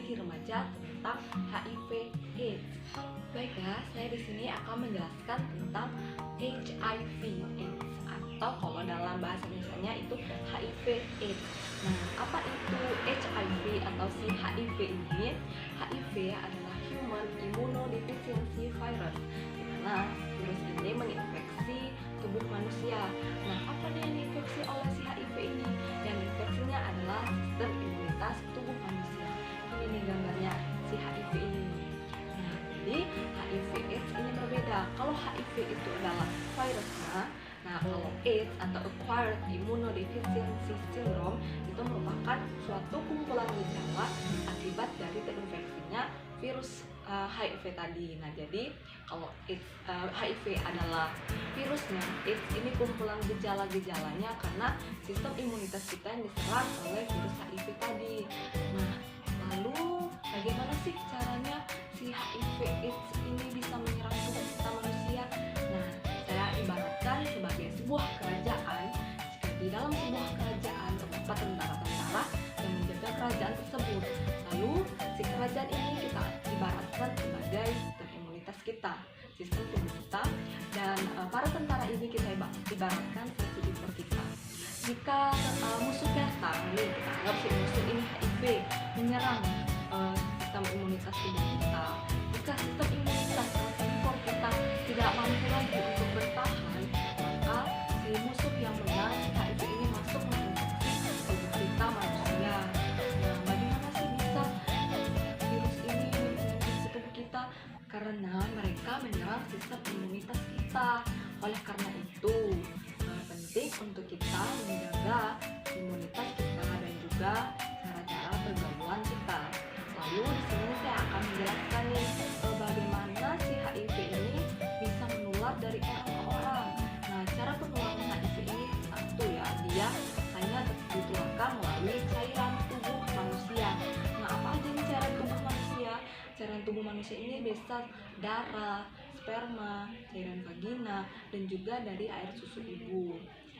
edukasi remaja tentang HIV/AIDS. Baiklah, saya di sini akan menjelaskan tentang HIV/AIDS atau kalau dalam bahasa Indonesianya itu HIV/AIDS. Nah, apa itu HIV atau si HIV ini? HIV adalah Human Immunodeficiency Virus, di mana virus ini menginfeksi tubuh manusia. Nah, apa nih yang diinfeksi oleh si HIV ini? Yang diinfeksinya adalah sistem imunitas tubuh manusia. Ini nih gambarnya si HIV ini. Nah, jadi HIV/AIDS ini berbeda. Kalau HIV itu adalah virusnya, nah kalau AIDS atau Acquired Immunodeficiency Syndrome itu merupakan suatu kumpulan gejala akibat dari terinfeksinya virus HIV tadi. Nah, jadi kalau HIV adalah virusnya, AIDS ini kumpulan gejala-gejalanya karena sistem imunitas kita yang diserang oleh virus HIV tadi. Nah, lalu bagaimana sih caranya si HIV/AIDS ini bisa menyerang tubuh kita manusia? Nah, saya ibaratkan sebagai sebuah kerajaan. Jika di dalam sebuah kerajaan terdapat tentara-tentara yang menjaga kerajaan tersebut, lalu si kerajaan ini kita ibaratkan sebagai sistem imunitas kita, sistem tubuh kita, dan para tentara ini kita ibaratkan seperti liver kita. Jika musuh datang, nih kita anggap si musuh ini HIV menyerang sistem imunitas tubuh kita. Jika sistem imunitas tubuh kita tidak mampu lagi untuk bertahan, maka si musuh yang menang HIV ini masuk menginfeksi tubuh kita manusia. Nah, bagaimana sih bisa virus ini menginfeksi tubuh kita? Karena mereka menyerang sistem imunitas kita. Oleh karena itu, penting untuk kita menjaga imunitas kita dan juga cara-cara pergaulan kita. Lalu di sini saya akan menjelaskan nih bagaimana si HIV ini bisa menular dari orang ke orang. Nah, cara penularan HIV ini satu ya, dia hanya ditularkan melalui cairan tubuh manusia. Nah, apa aja nih cairan tubuh manusia? Cairan tubuh manusia ini bisa darah, sperma, cairan vagina, dan juga dari air susu ibu.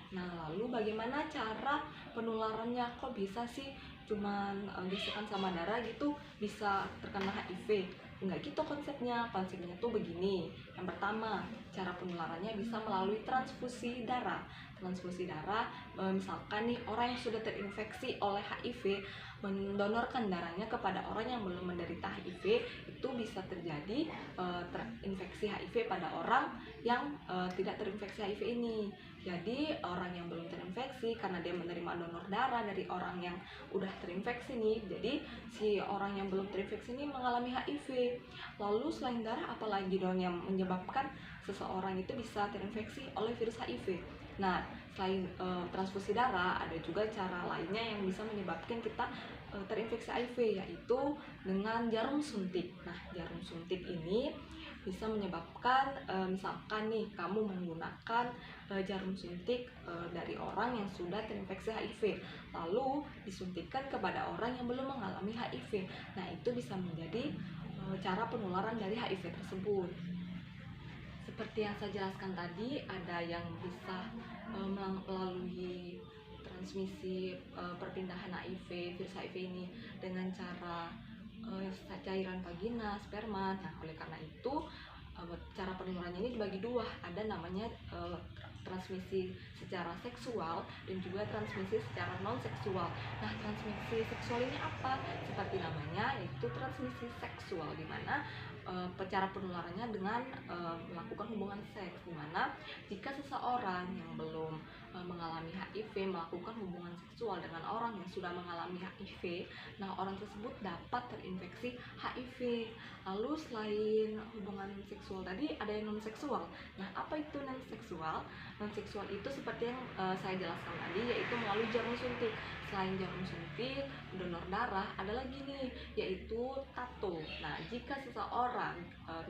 Nah, lalu bagaimana cara penularannya? Kok bisa sih cuman gesekan sama darah gitu bisa terkena HIV? Enggak gitu konsepnya. Konsepnya tuh begini. Yang pertama, cara penularannya bisa melalui transfusi darah. Transfusi darah, misalkan nih orang yang sudah terinfeksi oleh HIV mendonorkan darahnya kepada orang yang belum menderita HIV, itu bisa terjadi terinfeksi HIV pada orang yang tidak terinfeksi HIV ini. Jadi orang yang belum terinfeksi karena dia menerima donor darah dari orang yang udah terinfeksi nih, jadi si orang yang belum terinfeksi ini mengalami HIV. Lalu selain darah, apalagi dong yang menyebabkan seseorang itu bisa terinfeksi oleh virus HIV? Nah, selain transfusi darah, ada juga cara lainnya yang bisa menyebabkan kita terinfeksi HIV, yaitu dengan jarum suntik. Nah, jarum suntik ini bisa menyebabkan misalkan nih kamu menggunakan jarum suntik dari orang yang sudah terinfeksi HIV, lalu disuntikkan kepada orang yang belum mengalami HIV. Nah, itu bisa menjadi cara penularan dari HIV tersebut. Seperti yang saya jelaskan tadi, ada yang bisa melalui transmisi perpindahan HIV, virus HIV ini dengan cara cairan vagina, sperma. Nah, oleh karena itu cara penularannya ini dibagi dua. Ada namanya transmisi secara seksual dan juga transmisi secara non seksual. Nah, transmisi seksual ini apa? Seperti namanya, yaitu transmisi seksual, di mana cara penularannya dengan melakukan hubungan seks, di mana jika seseorang yang belum mengalami HIV melakukan hubungan seksual dengan orang yang sudah mengalami HIV, nah orang tersebut dapat terinfeksi HIV. Lalu selain hubungan seksual tadi, ada yang non seksual. Nah, apa itu non seksual? Non seksual itu seperti yang saya jelaskan tadi, yaitu melalui jarum suntik. Selain jarum suntik, donor darah, ada lagi nih, yaitu tato. Nah, jika seseorang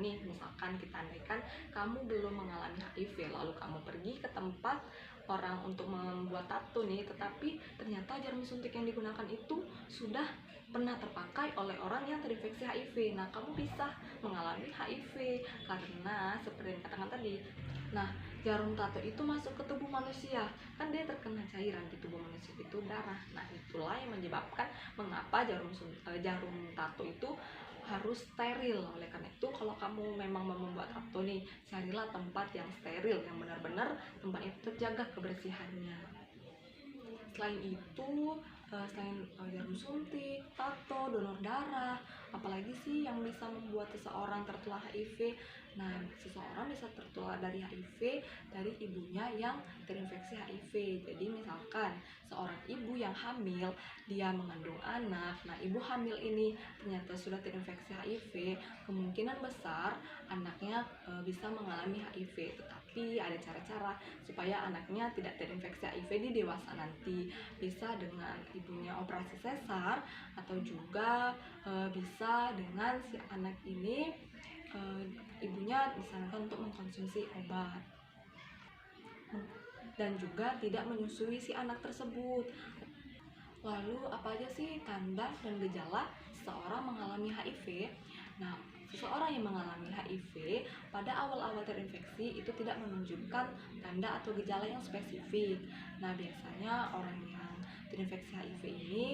nih misalkan kita andaikan kamu belum mengalami HIV, lalu kamu pergi ke tempat orang untuk membuat tato nih, tetapi ternyata jarum suntik yang digunakan itu sudah pernah terpakai oleh orang yang terinfeksi HIV. Nah, kamu bisa mengalami HIV karena seperti yang katakan tadi. Nah, jarum tato itu masuk ke tubuh manusia, kan dia terkena cairan di tubuh manusia. menyusut itu darah. Nah, itulah yang menyebabkan mengapa jarum tato itu harus steril. Oleh karena itu, kalau kamu memang mau membuat tato nih, carilah tempat yang steril, yang benar-benar tempat itu terjaga kebersihannya. Selain itu, selain jarum suntik, tato, donor darah, apalagi sih yang bisa membuat seseorang tertular HIV? Nah, seseorang bisa tertular dari HIV dari ibunya yang terinfeksi HIV. Jadi misalkan seorang ibu yang hamil, dia mengandung anak, nah ibu hamil ini ternyata sudah terinfeksi HIV, kemungkinan besar anaknya bisa mengalami HIV. Tetapi ada cara-cara supaya anaknya tidak terinfeksi HIV di dewasa nanti, bisa dengan ibunya operasi sesar atau juga bisa dengan si anak ini ibunya disarankan untuk mengkonsumsi obat dan juga tidak menyusui si anak tersebut. Lalu apa aja sih tanda dan gejala seseorang mengalami HIV? Nah, seseorang yang mengalami HIV pada awal-awal terinfeksi itu tidak menunjukkan tanda atau gejala yang spesifik. Nah, biasanya orang yang terinfeksi HIV ini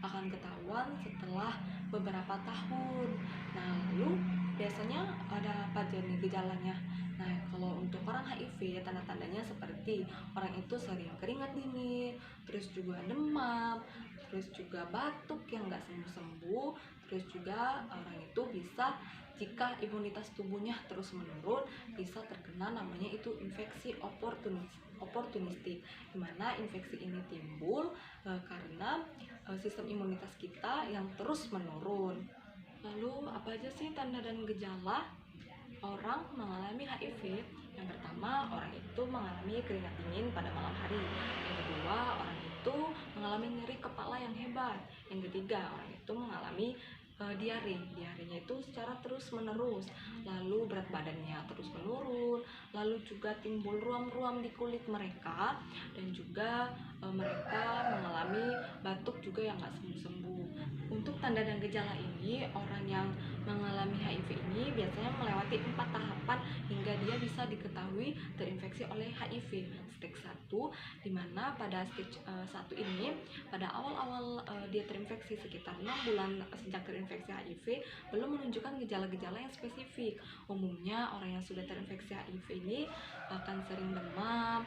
akan ketahuan setelah beberapa tahun. Nah, lalu biasanya ada apa aja nih gejalanya? Nah, kalau untuk orang HIV, tanda-tandanya seperti orang itu sering keringat dingin, terus juga demam, terus juga batuk yang nggak sembuh-sembuh, terus juga orang itu bisa, jika imunitas tubuhnya terus menurun, bisa terkena namanya itu infeksi oportunistik, di mana infeksi ini timbul karena sistem imunitas kita yang terus menurun. Lalu apa aja sih tanda dan gejala orang mengalami HIV? Yang pertama, orang itu mengalami keringat dingin pada malam hari. Yang kedua, orang itu mengalami nyeri kepala yang hebat. Yang ketiga, orang itu mengalami diare. Diarenya itu secara terus menerus. Lalu berat badannya terus menurun. Lalu juga timbul ruam-ruam di kulit mereka, dan juga mereka mengalami batuk juga yang nggak sembuh-sembuh. Untuk tanda dan gejala ini, orang yang mengalami HIV ini biasanya melewati 4 tahapan hingga dia bisa diketahui terinfeksi oleh HIV. Stage 1, di mana pada stage 1 ini, pada awal-awal dia terinfeksi sekitar 6 bulan sejak terinfeksi HIV, belum menunjukkan gejala-gejala yang spesifik. Umumnya orang yang sudah terinfeksi HIV ini akan sering demam,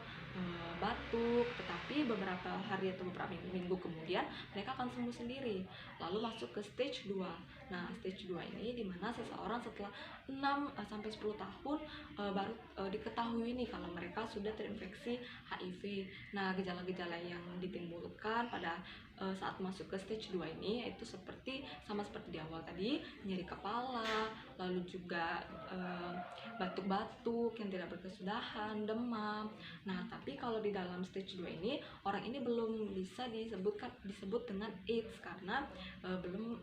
batuk, tetapi beberapa hari atau beberapa minggu kemudian mereka akan sembuh sendiri. Lalu masuk ke stage 2. Nah, stage 2 ini dimana seseorang setelah 6-10 tahun baru diketahui nih kalau mereka sudah terinfeksi HIV. Nah, gejala-gejala yang ditimbulkan pada saat masuk ke stage 2 ini itu sama seperti di awal tadi, nyeri kepala, lalu juga batuk-batuk yang tidak berkesudahan, demam. Nah, tapi kalau di dalam stage 2 ini, orang ini belum bisa disebut dengan AIDS karena belum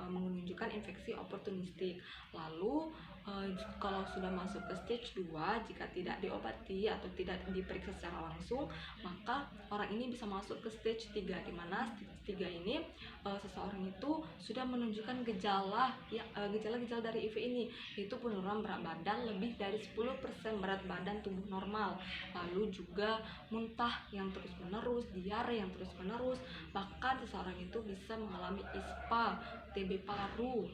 menunjukkan infeksi oportunistik. Lalu kalau sudah masuk ke stage 2, jika tidak diobati atau tidak diperiksa secara langsung, maka orang ini bisa masuk ke stage 3, di mana stage 3 ini seseorang itu sudah menunjukkan gejala-gejala dari HIV ini, yaitu penurunan berat badan lebih dari 10% berat badan tubuh normal, lalu juga muntah yang terus-menerus, diare yang terus-menerus, bahkan seseorang itu bisa mengalami ISPA, TB paru,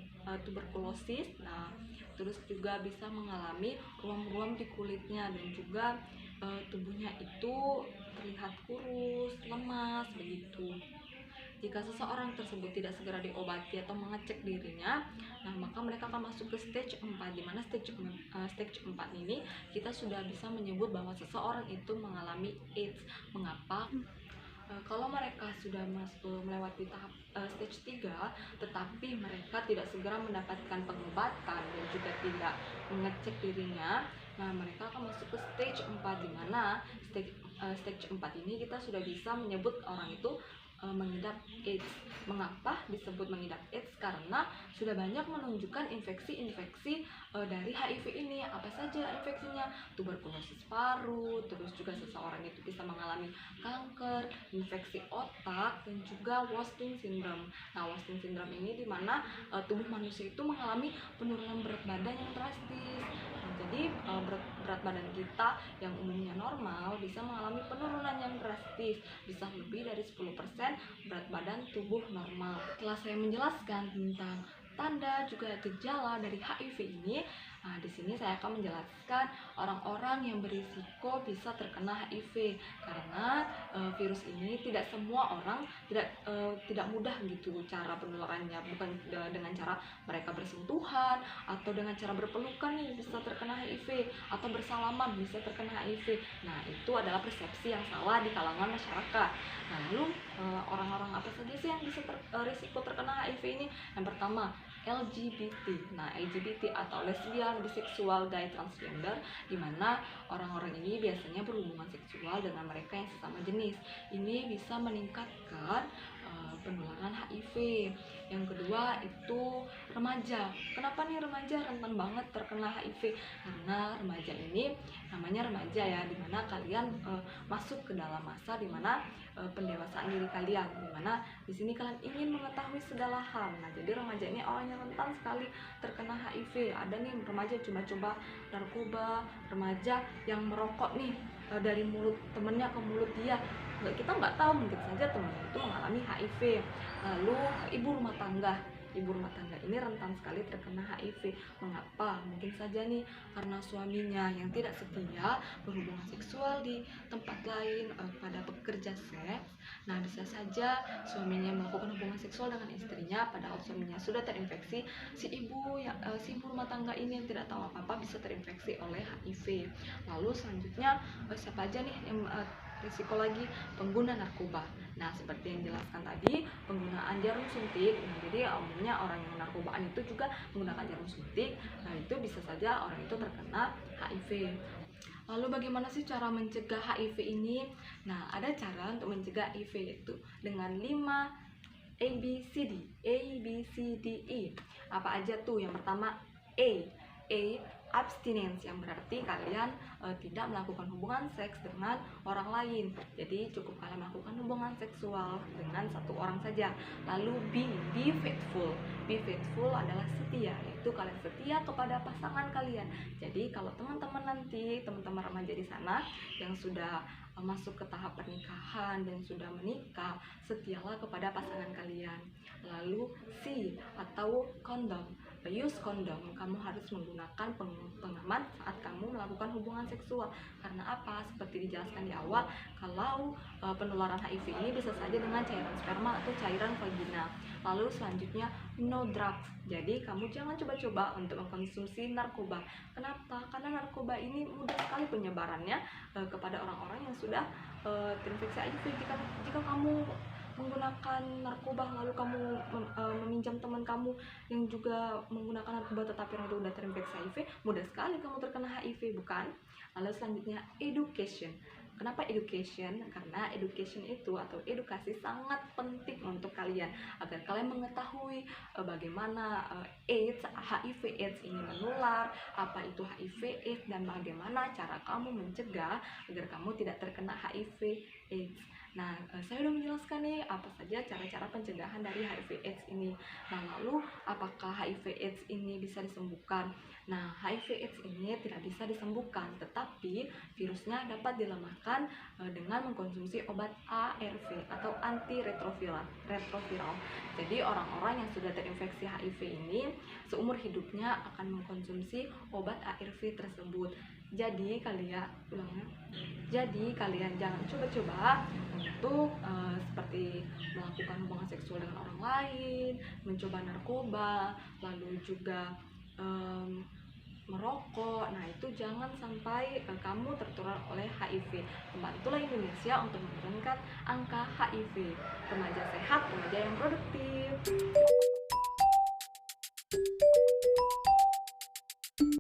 tuberkulosis. Nah, terus juga bisa mengalami ruam-ruam di kulitnya, dan juga tubuhnya itu terlihat kurus, lemas begitu. Jika seseorang tersebut tidak segera diobati atau mengecek dirinya, nah maka mereka akan masuk ke stage 4, di mana stage 4 ini kita sudah bisa menyebut bahwa seseorang itu mengalami AIDS. Mengapa? Kalau mereka sudah melewati tahap stage 3, tetapi mereka tidak segera mendapatkan pengobatan dan juga tidak mengecek dirinya, nah mereka akan masuk ke stage 4, di mana stage 4 ini kita sudah bisa menyebut orang itu mengidap AIDS. Mengapa disebut mengidap AIDS? Karena sudah banyak menunjukkan infeksi-infeksi dari HIV ini. Apa saja infeksinya? Tuberkulosis paru, terus juga seseorang itu bisa mengalami kanker, infeksi otak, dan juga wasting syndrome. Nah, wasting syndrome ini di mana tubuh manusia itu mengalami penurunan berat badan yang drastis. Nah, jadi berat badan kita yang umumnya normal bisa mengalami penurunan yang drastis, bisa lebih dari 10% berat badan tubuh normal. Setelah saya menjelaskan tentang tanda juga gejala dari HIV ini, di sini saya akan menjelaskan orang-orang yang berisiko bisa terkena HIV karena virus ini tidak semua orang tidak mudah gitu cara penularannya, bukan dengan cara mereka bersentuhan atau dengan cara berpelukan nih bisa terkena HIV atau bersalaman bisa terkena HIV. Nah, itu adalah persepsi yang salah di kalangan masyarakat. Nah, lalu orang-orang apa saja sih yang bisa risiko terkena HIV ini? Yang pertama, LGBT. Nah, LGBT atau lesbian, biseksual, gay, transgender, di mana orang-orang ini biasanya berhubungan seksual dengan mereka yang sesama jenis. Ini bisa meningkatkan penularan HIV. Yang kedua itu remaja. Kenapa nih remaja rentan banget terkena HIV? Karena remaja ini namanya remaja ya, dimana kalian masuk ke dalam masa dimana pendewasaan diri kalian, dimana di sini kalian ingin mengetahui segala hal. Nah, jadi remaja ini orang yang rentan sekali terkena HIV. Ada nih remaja coba-coba narkoba, remaja yang merokok nih dari mulut temennya ke mulut dia. Kita nggak tahu, mungkin saja temannya itu mengalami HIV. Lalu ibu rumah tangga ini rentan sekali terkena HIV. Mengapa? Mungkin saja nih karena suaminya yang tidak setia berhubungan seksual di tempat lain pada pekerja seks. Nah, bisa saja suaminya melakukan hubungan seksual dengan istrinya padahal suaminya sudah terinfeksi. Si ibu rumah tangga ini yang tidak tahu apa-apa bisa terinfeksi oleh HIV. Lalu selanjutnya siapa aja nih yang risiko lagi? Pengguna narkoba. Nah, seperti yang dijelaskan tadi, penggunaan jarum suntik. Nah, jadi umumnya orang yang narkobaan itu juga menggunakan jarum suntik. Nah, itu bisa saja orang itu terkena HIV. Lalu bagaimana sih cara mencegah HIV ini? Nah, ada cara untuk mencegah HIV yaitu dengan 5 ABCDE. Apa aja tuh? Yang pertama abstinence, yang berarti kalian tidak melakukan hubungan seks dengan orang lain. Jadi cukup kalian melakukan hubungan seksual dengan satu orang saja. Lalu be faithful. Be faithful adalah setia, yaitu kalian setia kepada pasangan kalian. Jadi kalau teman-teman remaja di sana yang sudah masuk ke tahap pernikahan dan sudah menikah, setialah kepada pasangan kalian. Lalu C atau kondom. Use kondom. Kamu harus menggunakan pengaman saat kamu melakukan hubungan seksual. Karena apa? Seperti dijelaskan di awal, kalau penularan HIV ini bisa saja dengan cairan sperma atau cairan vagina. Lalu selanjutnya no drugs. Jadi kamu jangan coba-coba untuk mengkonsumsi narkoba. Kenapa? Karena narkoba ini mudah sekali penyebarannya kepada orang-orang yang sudah terinfeksi HIV. Jika kamu menggunakan narkoba lalu kamu meminjam teman kamu yang juga menggunakan narkoba tetapi orang itu sudah terinfeksi HIV, mudah sekali kamu terkena HIV, bukan? Lalu selanjutnya education. Kenapa education? Karena education itu atau edukasi sangat penting untuk kalian agar kalian mengetahui bagaimana HIV/AIDS ini menular, apa itu HIV/AIDS dan bagaimana cara kamu mencegah agar kamu tidak terkena HIV/AIDS. Nah, saya sudah menjelaskan nih apa saja cara-cara pencegahan dari HIV/AIDS ini. Nah, lalu apakah HIV/AIDS ini bisa disembuhkan? Nah, HIV/AIDS ini tidak bisa disembuhkan, tetapi virusnya dapat dilemahkan dengan mengkonsumsi obat ARV atau antiretroviral. Jadi orang-orang yang sudah terinfeksi HIV ini seumur hidupnya akan mengkonsumsi obat ARV tersebut. Jadi kalian jangan coba-coba untuk seperti melakukan hubungan seksual dengan orang lain, mencoba narkoba, lalu juga merokok. Nah, itu jangan sampai kamu tertular oleh HIV. Membantulah Indonesia untuk menurunkan angka HIV. Remaja sehat, remaja yang produktif.